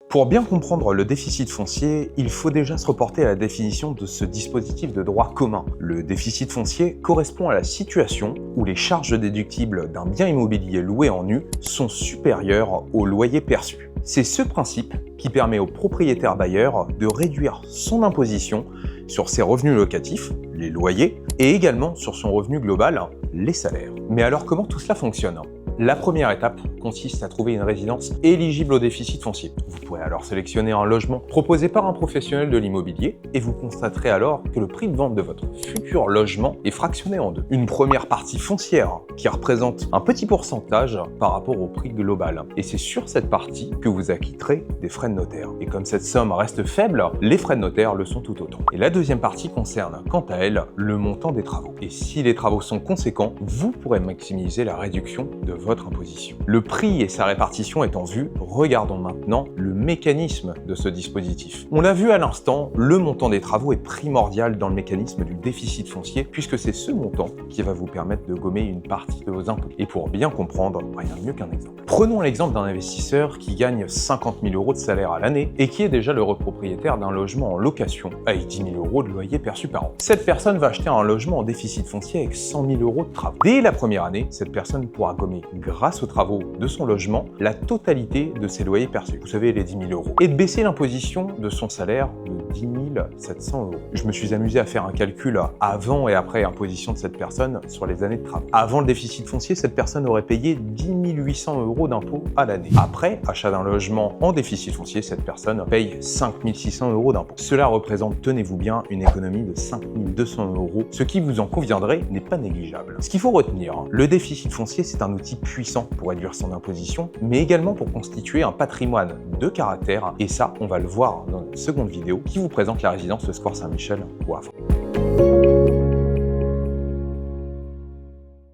Pour bien comprendre le déficit foncier, il faut déjà se reporter à la définition de ce dispositif de droit commun. Le déficit foncier correspond à la situation où les charges déductibles d'un bien immobilier loué en nu sont supérieures au loyer perçu. C'est ce principe qui permet au propriétaire bailleur de réduire son imposition sur ses revenus locatifs, les loyers, et également sur son revenu global, les salaires. Mais alors comment tout cela fonctionne ? La première étape consiste à trouver une résidence éligible au déficit foncier. Vous pourrez alors sélectionner un logement proposé par un professionnel de l'immobilier et vous constaterez alors que le prix de vente de votre futur logement est fractionné en deux. Une première partie foncière qui représente un petit pourcentage par rapport au prix global. Et c'est sur cette partie que vous acquitterez des frais de notaire. Et comme cette somme reste faible, les frais de notaire le sont tout autant. Et la deuxième partie concerne, quant à elle, le montant des travaux. Et si les travaux sont conséquents, vous pourrez maximiser la réduction de votre imposition. Le prix et sa répartition étant vus, regardons maintenant le mécanisme de ce dispositif. On l'a vu à l'instant, le montant des travaux est primordial dans le mécanisme du déficit foncier puisque c'est ce montant qui va vous permettre de gommer une partie de vos impôts. Et pour bien comprendre, rien de mieux qu'un exemple. Prenons l'exemple d'un investisseur qui gagne 50 000 € de salaire à l'année et qui est déjà le propriétaire d'un logement en location avec 10 000 € de loyer perçu par an. Cette personne va acheter un logement en déficit foncier avec 100 000 € de travaux. Dès la première année, cette personne pourra gommer grâce aux travaux de son logement, la totalité de ses loyers perçus, vous savez les 10 000 €, et de baisser l'imposition de son salaire de 10 700 €. Je me suis amusé à faire un calcul avant et après imposition de cette personne sur les années de travaux. Avant le déficit foncier, cette personne aurait payé 10 800 € d'impôts à l'année. Après achat d'un logement en déficit foncier, cette personne paye 5 600 € d'impôts. Cela représente, tenez-vous bien, une économie de 5 200 €, ce qui, vous en conviendrez, n'est pas négligeable. Ce qu'il faut retenir, le déficit foncier, c'est un outil puissant pour réduire son imposition, mais également pour constituer un patrimoine de caractère, et ça, on va le voir dans une seconde vidéo qui vous présente la résidence Square Saint-Michel au Havre.